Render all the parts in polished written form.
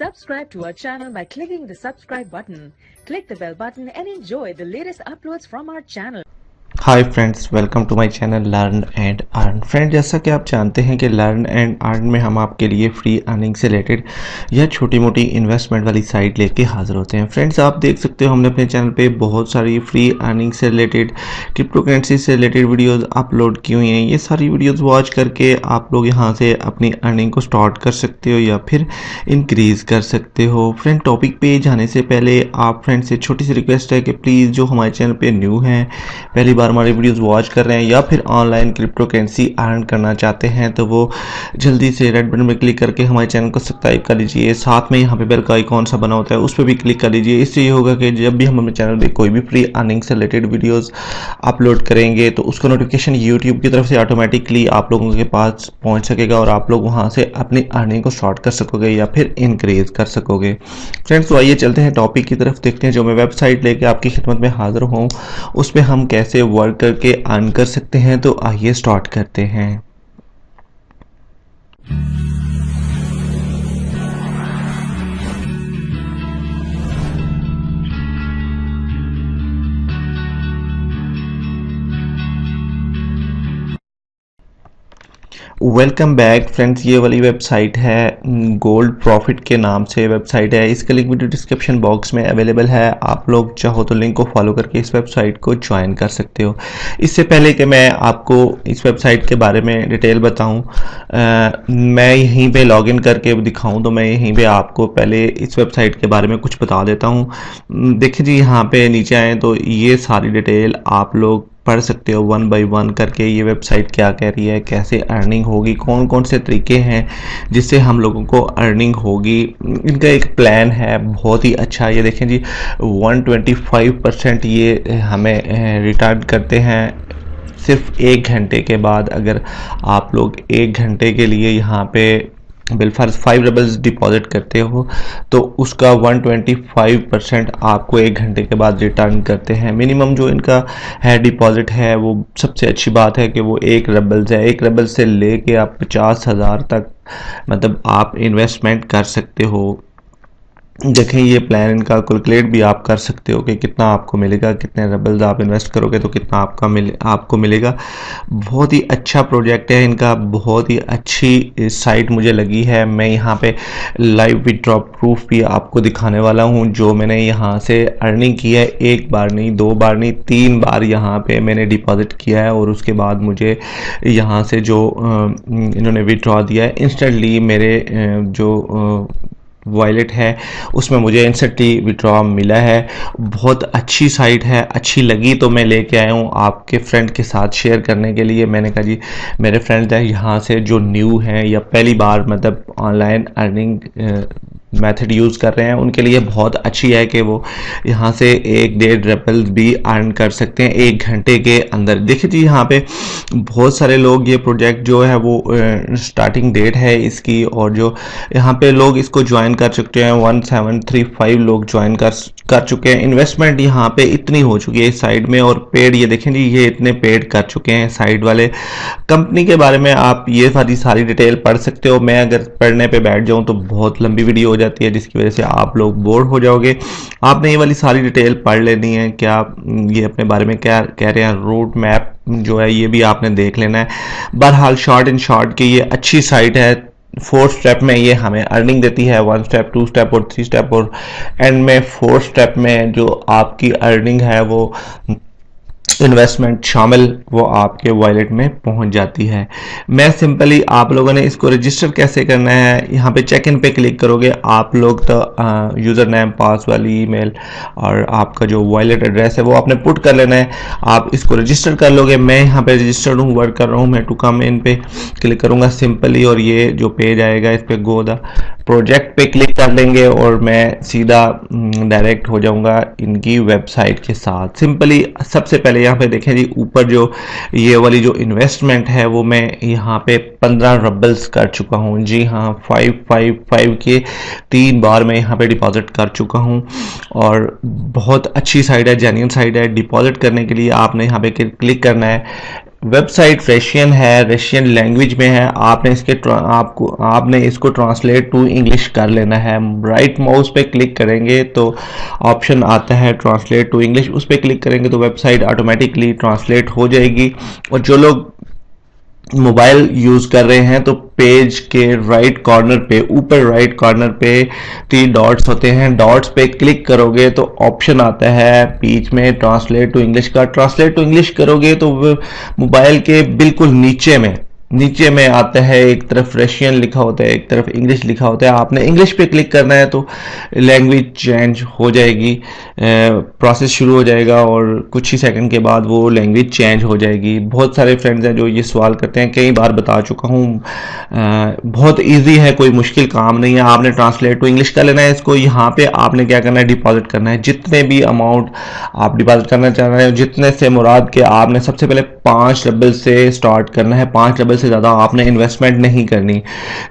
Subscribe to our channel by clicking the subscribe button. Click the bell button and enjoy the latest uploads from our channel. Hi friends, welcome to my channel learn and earn. Friend, जैसा कि आप जानते हैं कि learn and earn में हम आपके लिए फ्री अर्निंग से रिलेटेड या छोटी मोटी इन्वेस्टमेंट वाली साइट लेके हाजिर होते हैं। फ्रेंड्स, आप देख सकते हो हमने अपने चैनल पे बहुत सारी फ्री अर्निंग से रिलेटेड, क्रिप्टो करेंसी से रिलेटेड वीडियोस अपलोड की हुई हैं। ये सारी वीडियोस वॉच करके आप लोग यहाँ से अपनी अर्निंग को स्टार्ट कर सकते हो या फिर इंक्रीज़ कर सकते हो। फ्रेंड, टॉपिक पे जाने से पहले आप फ्रेंड से छोटी सी रिक्वेस्ट है कि प्लीज़ जो हमारे चैनल पर न्यू हैं, पहली बार हमारी वीडियोस वॉच कर रहे हैं या फिर ऑनलाइन क्रिप्टो करेंसी अर्न करना चाहते हैं, तो वो जल्दी से रेड बटन पर क्लिक करके हमारे चैनल को सब्सक्राइब कर लीजिए। साथ में यहाँ पे बेल का आइकॉन सा बना होता है, उस पर भी क्लिक कर लीजिए। इससे ये होगा कि जब भी हम अपने चैनल पे कोई भी फ्री अर्निंग से रिलेटेड वीडियोस अपलोड करेंगे तो उसका नोटिफिकेशन यूट्यूब की तरफ से ऑटोमेटिकली आप लोगों के पास पहुँच सकेगा और आप लोग वहाँ से अपनी अर्निंग को स्टार्ट कर सकोगे या फिर इंक्रीज कर सकोगे। फ्रेंड्स, तो आइए चलते हैं टॉपिक की तरफ, देखते हैं जो मैं वेबसाइट लेके आपकी खिदमत में हाजिर हूँ उस पर हम कैसे वर्क करके अर्न कर सकते हैं। तो आइए स्टार्ट करते हैं। वेलकम बैक फ्रेंड्स, ये वाली वेबसाइट है गोल्ड प्रॉफिट के नाम से वेबसाइट है। इसका लिंक वीडियो डिस्क्रिप्शन बॉक्स में अवेलेबल है। आप लोग चाहो तो लिंक को फॉलो करके इस वेबसाइट को ज्वाइन कर सकते हो। इससे पहले कि मैं आपको इस वेबसाइट के बारे में डिटेल बताऊं, मैं यहीं पे लॉगिन करके दिखाऊं, तो मैं यहीं पे आपको पहले इस वेबसाइट के बारे में कुछ बता देता हूं। देखिए जी, यहाँ पे नीचे आए तो ये सारी डिटेल आप लोग पढ़ सकते हो वन बाय वन करके। ये वेबसाइट क्या कह रही है, कैसे अर्निंग होगी, कौन कौन से तरीके हैं जिससे हम लोगों को अर्निंग होगी। इनका एक प्लान है बहुत ही अच्छा। ये देखें जी, 125% ये हमें रिटर्न करते हैं सिर्फ 1 घंटे के बाद। अगर आप लोग 1 घंटे के लिए यहाँ पे बिलफर्ज 5 रबल्स डिपॉजिट करते हो तो उसका 125% आपको 1 घंटे के बाद रिटर्न करते हैं। मिनिमम जो इनका है डिपॉजिट है, वो सबसे अच्छी बात है कि वो 1 रबल्स है। 1 रबल से लेके आप 50,000 तक मतलब आप इन्वेस्टमेंट कर सकते हो। देखें, ये प्लान इनका कैलकुलेट भी आप कर सकते हो कि कितना आपको मिलेगा, कितने रबल्स आप इन्वेस्ट करोगे तो कितना आपको मिलेगा। बहुत ही अच्छा प्रोजेक्ट है इनका, बहुत ही अच्छी साइट मुझे लगी है। मैं यहाँ पे लाइव विड्रॉ प्रूफ भी आपको दिखाने वाला हूँ जो मैंने यहाँ से अर्निंग की है। 1 बार नहीं, 2 बार नहीं, 3 बार यहाँ पे मैंने डिपॉजिट किया है और उसके बाद मुझे यहाँ से जो इन्होंने विड्रॉ दिया है इंस्टेंटली मेरे जो वॉलेट है उसमें मुझे इंस्टेंटली विड्रॉ मिला है। बहुत अच्छी साइट है, अच्छी लगी तो मैं लेके आया हूँ आपके फ्रेंड के साथ शेयर करने के लिए। मैंने कहा जी, मेरे फ्रेंड्स हैं यहाँ से जो न्यू हैं या पहली बार मतलब ऑनलाइन अर्निंग मेथड यूज़ कर रहे हैं, उनके लिए बहुत अच्छी है कि वो यहाँ से 1-1.5 रबल्स भी अर्न कर सकते हैं 1 घंटे के अंदर। देखिए जी, यहाँ पे बहुत सारे लोग, ये प्रोजेक्ट जो है वो स्टार्टिंग डेट है इसकी और जो यहाँ पे लोग इसको ज्वाइन कर चुके हैं 1735 लोग ज्वाइन कर चुके हैं। इन्वेस्टमेंट यहाँ पे इतनी हो चुकी है इस साइड में और पेड, ये देखें जी, ये इतने पेड कर चुके हैं साइड वाले। कंपनी के बारे में आप ये सारी डिटेल पढ़ सकते हो। मैं अगर पढ़ने पे बैठ जाऊं तो बहुत लंबी वीडियो हो जाती है जिसकी वजह से आप लोग बोर हो जाओगे। आपने ये वाली सारी डिटेल पढ़ लेनी है। क्या ये अपने बारे में क्या कह रहे हैं, रोड मैप जो है ये भी आपने देख लेना है। बहरहाल शॉर्ट इन शॉर्ट की ये अच्छी साइट है। 4 स्टेप में ये हमें अर्निंग देती है, 1 स्टेप, 2 स्टेप और 3 स्टेप, और एंड में 4 स्टेप में जो आपकी अर्निंग है वो इन्वेस्टमेंट शामिल वो आपके वॉलेट में पहुंच जाती है। मैं सिंपली, आप लोगों ने इसको रजिस्टर कैसे करना है, यहाँ पे चेक इन पे क्लिक करोगे आप लोग तो यूज़र नेम, पास वाली ईमेल और आपका जो वॉलेट एड्रेस है वो आपने पुट कर लेना है। आप इसको रजिस्टर कर लोगे। मैं यहाँ पे रजिस्टर्ड हूँ, वर्क कर रहा हूँ। मैं टू कम इन पे क्लिक करूँगा सिंपली और ये जो पेज आएगा इस पर गो द प्रोजेक्ट पे क्लिक कर लेंगे और मैं सीधा डायरेक्ट हो जाऊँगा इनकी वेबसाइट के साथ। सिंपली सबसे पहले यहाँ पे देखें जी, ऊपर जो ये वाली जो इन्वेस्टमेंट है वो मैं यहाँ पे 15 रबल्स कर चुका हूँ। जी हाँ, 555 के 3 बार मैं यहाँ पे डिपॉजिट कर चुका हूँ और बहुत अच्छी साइट है, जेन्युइन साइट है। डिपॉजिट करने के लिए आपने यहाँ पे क्लिक करना है वेबसाइट रशियन है, रशियन लैंग्वेज में है। आपने इसको ट्रांसलेट टू इंग्लिश कर लेना है। राइट माउस पे क्लिक करेंगे तो ऑप्शन आता है ट्रांसलेट टू इंग्लिश, उस पर क्लिक करेंगे तो वेबसाइट ऑटोमेटिकली ट्रांसलेट हो जाएगी। और जो लोग मोबाइल यूज कर रहे हैं तो पेज के राइट कॉर्नर पे, ऊपर राइट कॉर्नर पे 3 डॉट्स होते हैं, डॉट्स पे क्लिक करोगे तो ऑप्शन आता है बीच में ट्रांसलेट टू इंग्लिश का। ट्रांसलेट टू इंग्लिश करोगे तो मोबाइल के बिल्कुल नीचे में आता है, एक तरफ रशियन लिखा होता है, एक तरफ इंग्लिश लिखा होता है। आपने इंग्लिश पे क्लिक करना है तो लैंग्वेज चेंज हो जाएगी, प्रोसेस शुरू हो जाएगा और कुछ ही सेकंड के बाद वो लैंग्वेज चेंज हो जाएगी। बहुत सारे फ्रेंड्स हैं जो ये सवाल करते हैं, कई बार बता चुका हूँ, बहुत इजी है, कोई मुश्किल काम नहीं है। आपने ट्रांसलेट टू इंग्लिश कर लेना है इसको। यहाँ पे आपने क्या करना है, डिपॉजिट करना है। जितने भी अमाउंट आप डिपॉजिट करना चाह रहे हैं, जितने से मुराद के आपने सबसे पहले 5 रबल से स्टार्ट करना है। 5 रबल से ज़्यादा आपने इन्वेस्टमेंट नहीं करनी।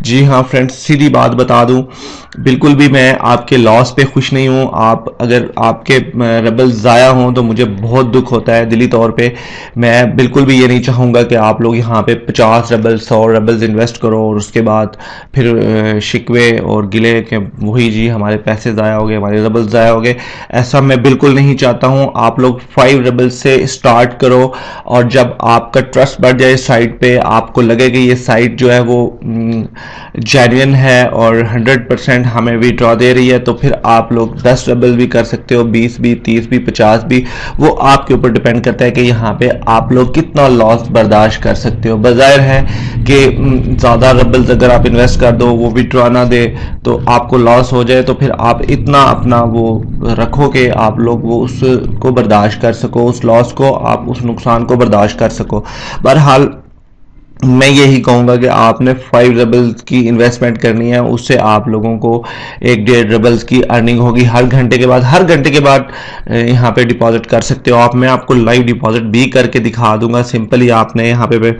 जी हाँ फ्रेंड्स, सीधी बात बता दूं, बिल्कुल भी मैं आपके लॉस पे खुश नहीं हूं। अगर आपके रबल ज़ाया हों तो मुझे बहुत दुख होता है दिली तौर पे। मैं बिल्कुल भी ये नहीं चाहूँगा कि आप लोग यहाँ पे 50 रबल 100 रबल्स इन्वेस्ट करो और उसके बाद फिर शिकवे और गिले के वही जी हमारे पैसे ज़ाया हो गए, हमारे रबल ज़ाया हो गए। ऐसा मैं बिल्कुल नहीं चाहता हूँ। आप लोग 5 रबल से स्टार्ट करो और जब आपका ट्रस्ट बढ़ जाए साइट पे, आपको लगे कि ये साइट जो है वो जेन्युइन है और 100% हमें विड्रॉ दे रही है, तो फिर आप लोग 10 रबल भी कर सकते हो, 20 भी, 30 भी, 50 भी। वो आपके ऊपर डिपेंड करता है कि यहाँ पे आप लोग कितना लॉस बर्दाश्त कर सकते हो। बजाय है कि ज़्यादा रबल्स अगर आप इन्वेस्ट कर दो, वो विड्रॉ ना दे तो आपको लॉस हो जाए, तो फिर आप इतना अपना वो रखो कि आप लोग वो उसको बर्दाश्त कर सको, उस लॉस को, आप उस नुकसान को बर्दाश्त कर सको। बहरहाल मैं यही कहूँगा कि आपने 5 रबल्स की इन्वेस्टमेंट करनी है, उससे आप लोगों को 1-1.5 रबल्स की अर्निंग होगी हर घंटे के बाद यहाँ पे डिपॉजिट कर सकते हो आप। मैं आपको लाइव डिपॉजिट भी करके दिखा दूंगा। सिंपली आपने यहाँ पे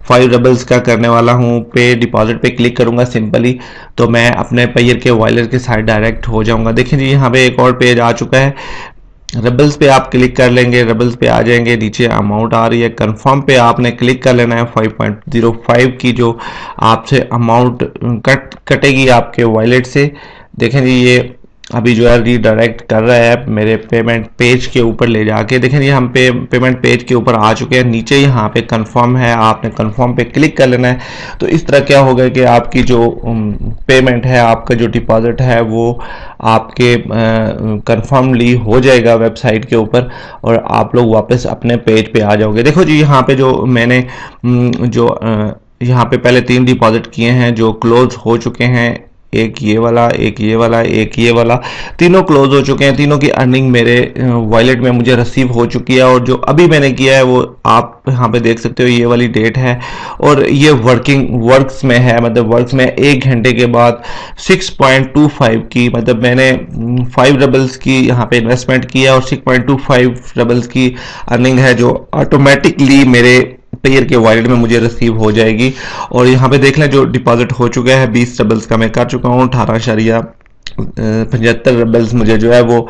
5 रबल्स का करने वाला हूँ, पे डिपॉजिट पे क्लिक करूंगा सिंपली, तो मैं अपने पेयर के वॉलेट के साथ डायरेक्ट हो जाऊंगा। देखिए जी, यहाँ पे एक और पेज आ चुका है। रबल्स पे आप क्लिक कर लेंगे, रबल्स पे आ जाएंगे, नीचे अमाउंट आ रही है, कंफर्म पे आपने क्लिक कर लेना है। 5.05 की जो आपसे अमाउंट कटेगी आपके वॉलेट से। देखें जी, ये अभी जो है रीडायरेक्ट कर रहा है मेरे पेमेंट पेज के ऊपर ले जाके। देखें जी, हम पेमेंट पेज के ऊपर आ चुके हैं। नीचे यहाँ पे कंफर्म है, आपने कंफर्म पे क्लिक कर लेना है। तो इस तरह क्या होगा कि आपकी जो पेमेंट है, आपका जो डिपॉजिट है, वो आपके कंफर्मली हो जाएगा वेबसाइट के ऊपर और आप लोग वापस अपने पेज पे आ जाओगे। देखो जी, यहाँ पे जो मैंने यहाँ पे पहले 3 डिपॉजिट किए हैं जो क्लोज हो चुके हैं, एक ये वाला, एक ये वाला, एक ये वाला, तीनों क्लोज हो चुके हैं। तीनों की अर्निंग मेरे वॉलेट में मुझे रिसीव हो चुकी है। और जो अभी मैंने किया है वो आप यहाँ पे देख सकते हो, ये वाली डेट है और ये वर्क्स में है। मतलब वर्क्स में 1 घंटे के बाद 6.25 की, मतलब मैंने 5 रबल्स की यहाँ पे इन्वेस्टमेंट किया और 6.25 रबल्स की अर्निंग है जो ऑटोमेटिकली मेरे पेयर के वॉलेट में मुझे रिसीव हो जाएगी। और यहाँ पे देख लें जो डिपॉजिट हो चुका है 20 रबल्स का मैं कर चुका हूँ। 18.75 रबल्स मुझे जो है वो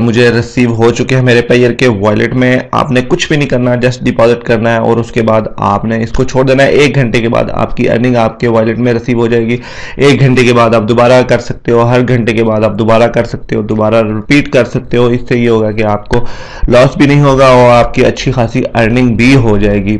मुझे रिसीव हो चुके हैं मेरे पेयर के वॉलेट में। आपने कुछ भी नहीं करना, जस्ट डिपॉजिट करना है और उसके बाद आपने इसको छोड़ देना है। 1 घंटे के बाद आपकी अर्निंग आपके वॉलेट में रिसीव हो जाएगी। 1 घंटे के बाद आप दोबारा कर सकते हो, हर घंटे के बाद आप दोबारा कर सकते हो, दोबारा रिपीट कर सकते हो। इससे ये होगा कि आपको लॉस भी नहीं होगा और आपकी अच्छी खासी अर्निंग भी हो जाएगी।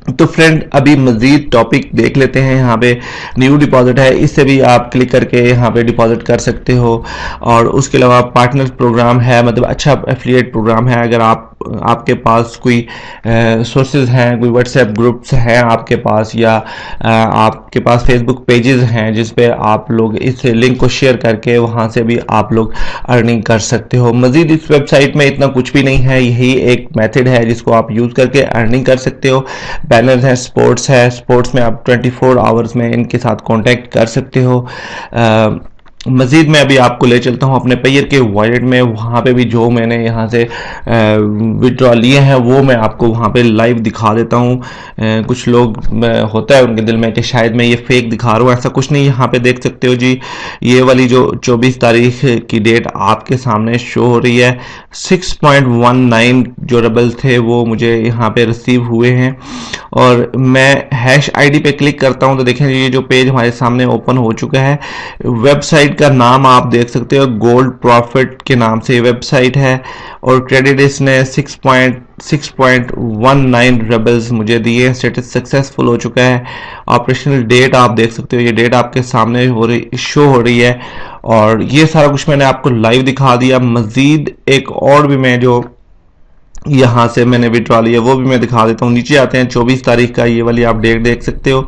तो फ्रेंड, अभी मजीद टॉपिक देख लेते हैं। यहाँ पे न्यू डिपॉजिट है, इससे भी आप क्लिक करके यहाँ पे डिपॉजिट कर सकते हो। और उसके अलावा पार्टनर प्रोग्राम है, मतलब अच्छा एफिलिएट प्रोग्राम है। अगर आपके पास कोई सोर्सेज हैं, कोई व्हाट्सएप ग्रुप्स हैं आपके पास, या आपके पास फेसबुक पेजेस हैं जिस पे आप लोग इस लिंक को शेयर करके वहाँ से भी आप लोग अर्निंग कर सकते हो। मजीद इस वेबसाइट में इतना कुछ भी नहीं है, यही एक मेथड है जिसको आप यूज़ करके अर्निंग कर सकते हो। बैनर्स है, स्पोर्ट्स में आप 24 आवर्स में इनके साथ कांटेक्ट कर सकते हो। मज़ीद मैं अभी आपको ले चलता हूँ अपने पेयर के वॉलेट में, वहाँ पे भी जो मैंने यहाँ से विड्रॉ लिए हैं वो मैं आपको वहाँ पे लाइव दिखा देता हूँ। कुछ लोग होता है उनके दिल में कि शायद मैं ये फेक दिखा रहा हूँ, ऐसा कुछ नहीं। यहाँ पे देख सकते हो जी, ये वाली जो 24 तारीख की डेट आपके सामने शो हो रही है, 6.19 जो रबल थे वो मुझे यहाँ पे रिसीव हुए हैं। और मैं हैश आईडी पे क्लिक करता हूँ तो देखें ये जो पेज हमारे सामने ओपन हो चुका है। वेबसाइट का नाम आप देख सकते हो, गोल्ड प्रॉफिट के नाम से वेबसाइट है, और क्रेडिट इसने 6.19 रबल्स मुझे दिए। स्टेटस सक्सेसफुल हो चुका है। ऑपरेशनल डेट आप देख सकते हो, ये डेट आपके सामने शो हो रही है, और ये सारा कुछ मैंने आपको लाइव दिखा दिया। मजीद एक और भी मैं जो यहाँ से मैंने विड्रॉ लिया वो भी मैं दिखा देता हूँ। नीचे आते हैं, 24 तारीख का ये वाली आप डेट देख सकते हो,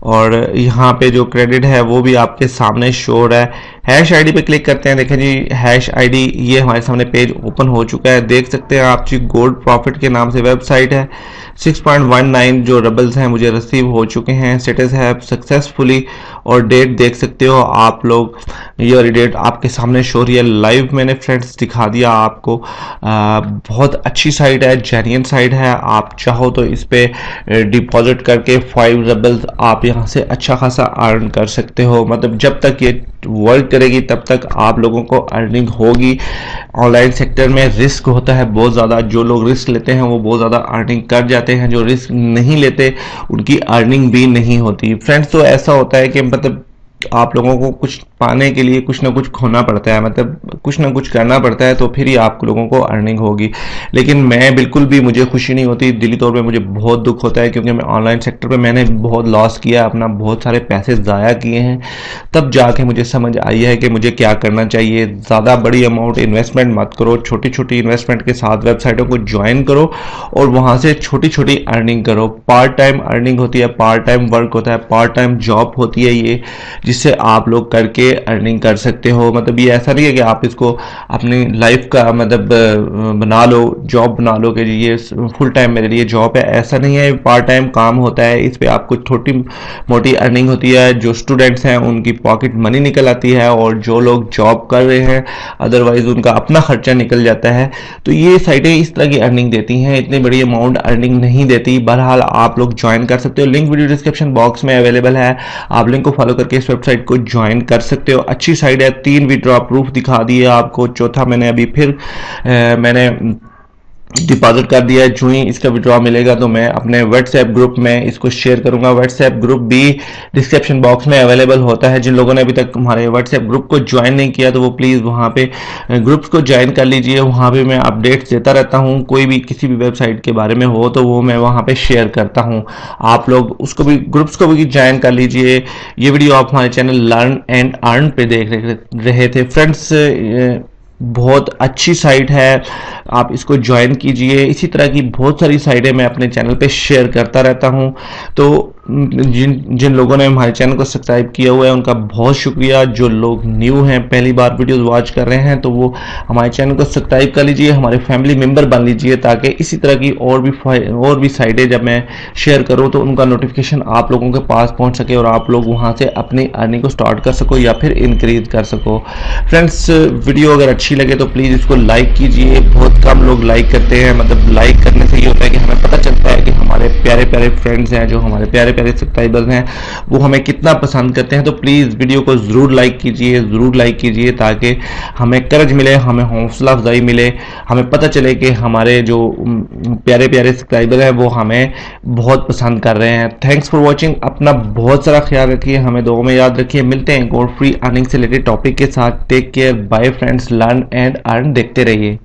और यहाँ पे जो क्रेडिट है वो भी आपके सामने शो हो रहा है। हैश आईडी पे क्लिक करते हैं, देखें जी हैश आईडी ये हमारे सामने पेज ओपन हो चुका है। देख सकते हैं आप जी, गोल्ड प्रॉफिट के नाम से वेबसाइट है। 6.19 जो रबल्स हैं मुझे रिसीव हो चुके हैं। स्टेटस है सक्सेसफुली, और डेट देख सकते हो आप लोग, ये डेट आपके सामने शो रही है। लाइव मैंने फ्रेंड्स दिखा दिया आपको। बहुत अच्छी साइट है, जेन्युइन साइट है। आप चाहो तो इस पे डिपॉजिट करके 5 रबल्स आप यहाँ से अच्छा खासा अर्न कर सकते हो। मतलब जब तक ये वर्क करेगी तब तक आप लोगों को अर्निंग होगी। ऑनलाइन सेक्टर में रिस्क होता है बहुत ज़्यादा, जो लोग रिस्क लेते हैं वो बहुत ज़्यादा अर्निंग कर जाते हैं, जो रिस्क नहीं लेते उनकी अर्निंग भी नहीं होती फ्रेंड्स। तो ऐसा होता है कि मतलब आप लोगों को कुछ पाने के लिए कुछ ना कुछ खोना पड़ता है, मतलब कुछ ना कुछ करना पड़ता है, तो फिर ही आप लोगों को अर्निंग होगी। लेकिन मैं बिल्कुल भी, मुझे खुशी नहीं होती, दिली तौर पे मुझे बहुत दुख होता है, क्योंकि मैं ऑनलाइन सेक्टर पे मैंने बहुत लॉस किया, अपना बहुत सारे पैसे ज़ाया किए हैं। तब जाके मुझे समझ आई है कि मुझे क्या करना चाहिए। ज़्यादा बड़ी अमाउंट इन्वेस्टमेंट मत करो, छोटी छोटी इन्वेस्टमेंट के साथ वेबसाइटों को ज्वाइन करो और वहाँ से छोटी छोटी अर्निंग करो। पार्ट टाइम अर्निंग होती है, पार्ट टाइम वर्क होता है, पार्ट टाइम जॉब होती है ये, जिससे आप लोग करके अर्निंग कर सकते हो। मतलब ये ऐसा नहीं है कि आप इसको अपनी लाइफ का मतलब बना लो, जॉब बना लो कि ये फुल टाइम मेरे लिए जॉब है, ऐसा नहीं है। पार्ट टाइम काम होता है, इस पे आपको छोटी मोटी अर्निंग होती है। जो स्टूडेंट्स हैं उनकी पॉकेट मनी निकल आती है, और जो लोग जॉब कर रहे हैं अदरवाइज उनका अपना खर्चा निकल जाता है। तो ये साइटें इस तरह की अर्निंग देती हैं, इतनी बड़ी अमाउंट अर्निंग नहीं देती। बहरहाल आप लोग ज्वाइन कर सकते हो, लिंक वीडियो डिस्क्रिप्शन बॉक्स में अवेलेबल है। आप लिंक को फॉलो करके इस वेबसाइट को ज्वाइन कर सकते हो। अच्छी साइट है, 3 विड्रॉ प्रूफ दिखा दिए आपको, चौथा मैंने अभी फिर मैंने डिपॉजिट कर दिया है। जो ही इसका विड्रॉ मिलेगा तो मैं अपने व्हाट्सएप ग्रुप में इसको शेयर करूंगा। व्हाट्सएप ग्रुप भी डिस्क्रिप्शन बॉक्स में अवेलेबल होता है। जिन लोगों ने अभी तक हमारे व्हाट्सएप ग्रुप को ज्वाइन नहीं किया तो वो प्लीज़ वहाँ पे ग्रुप्स को ज्वाइन कर लीजिए। वहाँ पे मैं अपडेट्स देता रहता हूँ, कोई भी किसी भी वेबसाइट के बारे में हो तो वो मैं वहाँ पे शेयर करता हूँ। आप लोग उसको भी, ग्रुप्स को भी ज्वाइन कर लीजिए। ये वीडियो आप हमारे चैनल लर्न एंड अर्न पे देख रहे थे फ्रेंड्स। बहुत अच्छी साइट है, आप इसको ज्वाइन कीजिए। इसी तरह की बहुत सारी साइटें मैं अपने चैनल पे शेयर करता रहता हूं। तो जिन लोगों ने हमारे चैनल को सब्सक्राइब किया हुआ है उनका बहुत शुक्रिया। जो लोग न्यू हैं, पहली बार वीडियोस वॉच कर रहे हैं, तो वो हमारे चैनल को सब्सक्राइब कर लीजिए, हमारे फैमिली मेंबर बन लीजिए, ताकि इसी तरह की और भी साइटें जब मैं शेयर करूं तो उनका नोटिफिकेशन आप लोगों के पास पहुंच सके और आप लोग वहां से अपनी अर्निंग को स्टार्ट कर सको या फिर इंक्रीज कर सको। फ्रेंड्स, वीडियो अगर अच्छी लगे तो प्लीज़ इसको लाइक कीजिए। बहुत कम लोग लाइक करते हैं, मतलब लाइक करने से ये होता है कि हमें पता चलता है कि हमारे प्यारे प्यारे फ्रेंड्स हैं, जो हमारे प्यारे प्यारे सब्सक्राइबर्स हैं, वो हमें कितना पसंद करते हैं। तो प्लीज़ वीडियो को ज़रूर लाइक कीजिए, ज़रूर लाइक कीजिए, ताकि हमें करज मिले, हमें हौसला अफजाई मिले, हमें पता चले कि हमारे जो प्यारे प्यारे सब्सक्राइबर हैं वो हमें बहुत पसंद कर रहे हैं। Thanks for watching. अपना बहुत सारा ख्याल रखिए, हमें दुआ में याद रखिए। मिलते हैं गोल्ड फ्री अर्निंग से रिलेटेड टॉपिक के साथ। Take care, bye friends, learn and earn देखते रहिए।